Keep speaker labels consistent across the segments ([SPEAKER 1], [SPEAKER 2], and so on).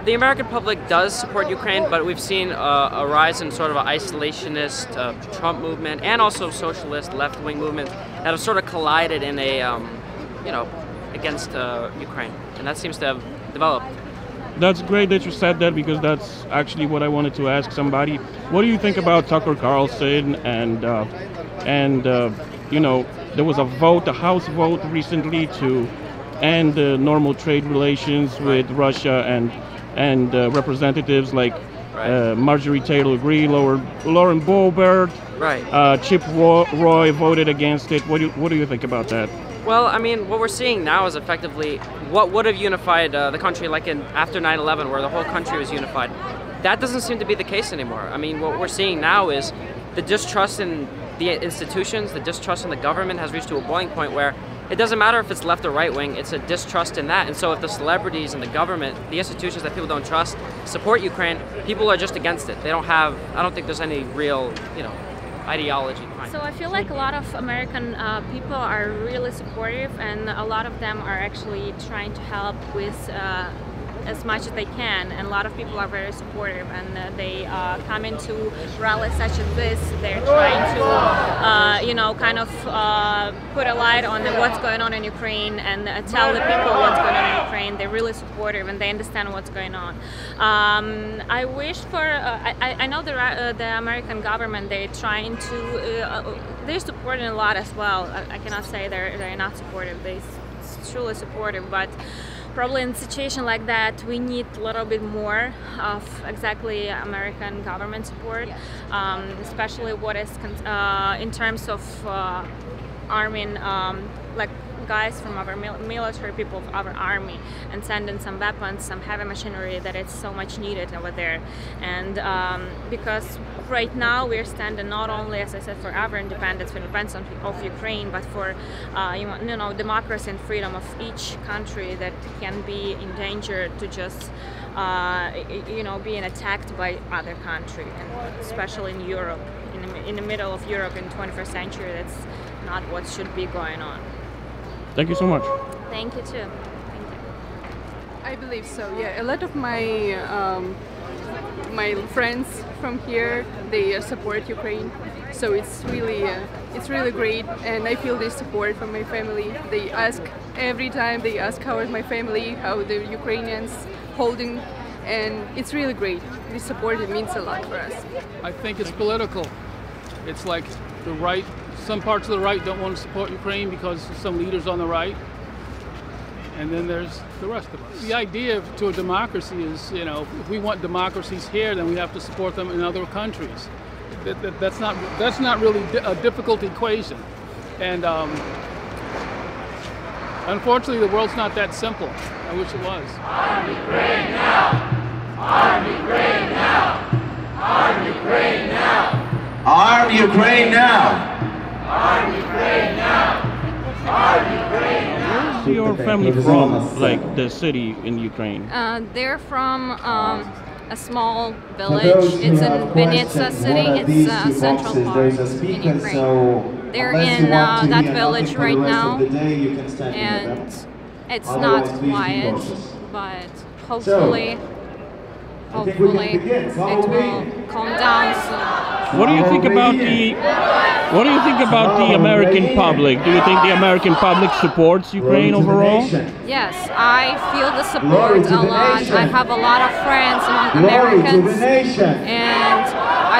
[SPEAKER 1] The American public does support Ukraine, but we've seen a rise in sort of an isolationist Trump movement and also socialist left-wing movements that have sort of collided in a, against Ukraine, and that seems to have developed.
[SPEAKER 2] That's great that you said that, because that's actually what I wanted to ask somebody. What do you think about Tucker Carlson and there was a vote, a House vote recently to end normal trade relations with Russia, and representatives like Marjorie Taylor Greene, Lauren Boebert, Chip Roy voted against it. What do you think about that?
[SPEAKER 1] Well, I mean, what we're seeing now is effectively what would have unified the country, like after 9/11, where the whole country was unified. That doesn't seem to be the case anymore. I mean, what we're seeing now is the distrust in the institutions, the distrust in the government has reached to a boiling point where it doesn't matter if it's left or right wing, it's a distrust in that. And so if the celebrities and the government, the institutions that people don't trust, support Ukraine, people are just against it. They don't have, I don't think there's any real, ideology behind it.
[SPEAKER 3] So I feel like a lot of American people are really supportive, and a lot of them are actually trying to help with as much as they can, and a lot of people are very supportive, and they come into rallies such as this. They're trying to kind of put a light on what's going on in Ukraine and tell the people what's going on in Ukraine. They're really supportive and they understand what's going on. I wish for I know the American government, they're trying to they're supporting a lot as well. I cannot say they're not supportive. They're truly supportive, but probably in a situation like that, we need a little bit more of exactly American government support, especially what is in terms of arming like guys from our military, people of our army, and sending some weapons, some heavy machinery that is so much needed over there. And because right now we're standing not only, as I said, for our independence, for independence of Ukraine, but for democracy and freedom of each country that can be in danger to just being attacked by other country, and especially in Europe, in the middle of Europe in the 21st century. That's not what should be going on.
[SPEAKER 2] Thank you so much.
[SPEAKER 3] Thank you too. Thank you.
[SPEAKER 4] I believe so. Yeah, a lot of my my friends from here, they support Ukraine, so it's really great, and I feel this support from my family. They ask every time. They ask how is my family, how the Ukrainians holding, and it's really great. This support, it means a lot for us.
[SPEAKER 5] I think it's political. It's like the right. Some parts of the right don't want to support Ukraine because of some leaders on the right, and then there's the rest of us. The idea to a democracy is, if we want democracies here, then we have to support them in other countries. That's not really a difficult equation, and unfortunately, the world's not that simple. I wish it was.
[SPEAKER 6] Arm Ukraine now! Arm Ukraine now! Arm Ukraine now! Arm Ukraine now! Arm Ukraine now! Arm Ukraine now!
[SPEAKER 2] Where's your family from, like the city in Ukraine?
[SPEAKER 3] They're from a small village. It's in Vinnytsia city. It's a central part in Ukraine. They're in that village right now, and it's not quiet, but hopefully it will calm down soon.
[SPEAKER 2] What do you think about the American public? Do you think the American public supports Ukraine overall?
[SPEAKER 3] Yes, I feel the support a lot. I have a lot of friends among Americans, and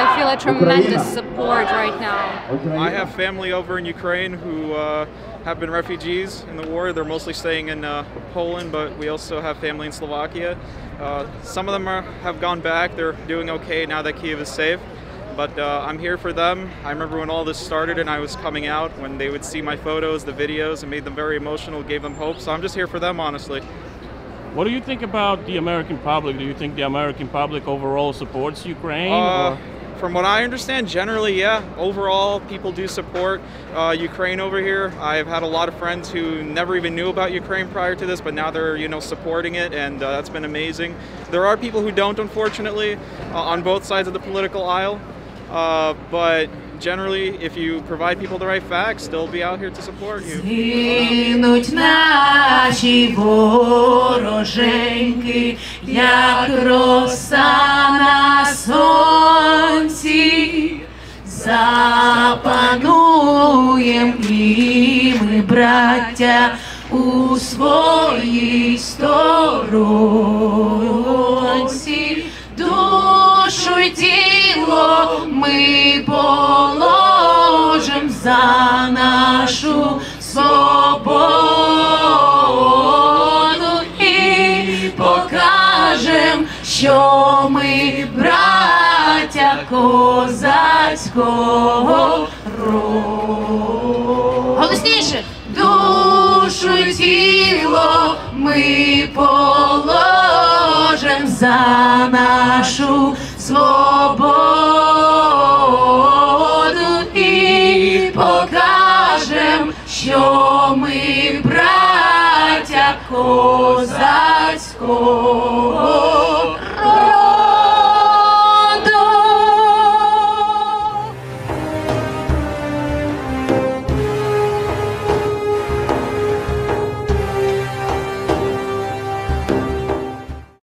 [SPEAKER 3] I feel a tremendous support right now.
[SPEAKER 7] I have family over in Ukraine who have been refugees in the war. They're mostly staying in Poland, but we also have family in Slovakia. Some of them have gone back. They're doing okay now that Kyiv is safe. But I'm here for them. I remember when all this started and I was coming out, when they would see my photos, the videos, it made them very emotional, gave them hope. So I'm just here for them, honestly.
[SPEAKER 2] What do you think about the American public? Do you think the American public overall supports Ukraine?
[SPEAKER 7] From what I understand, generally, yeah. Overall, people do support Ukraine over here. I've had a lot of friends who never even knew about Ukraine prior to this, but now they're, supporting it, and that's been amazing. There are people who don't, unfortunately, on both sides of the political aisle. But generally, if you provide people the right facts, they'll be out here to support you.
[SPEAKER 8] Згинуть наші вороженьки, як роса на сонці. Запануєм і ми, браття, у своїй сторонці. Душу й тіло ми положим за нашу свободу і покажем, що ми браття козацького роду. Голосніше! Душу й тіло ми положим за нашу свободу і покажем, що ми браття козацького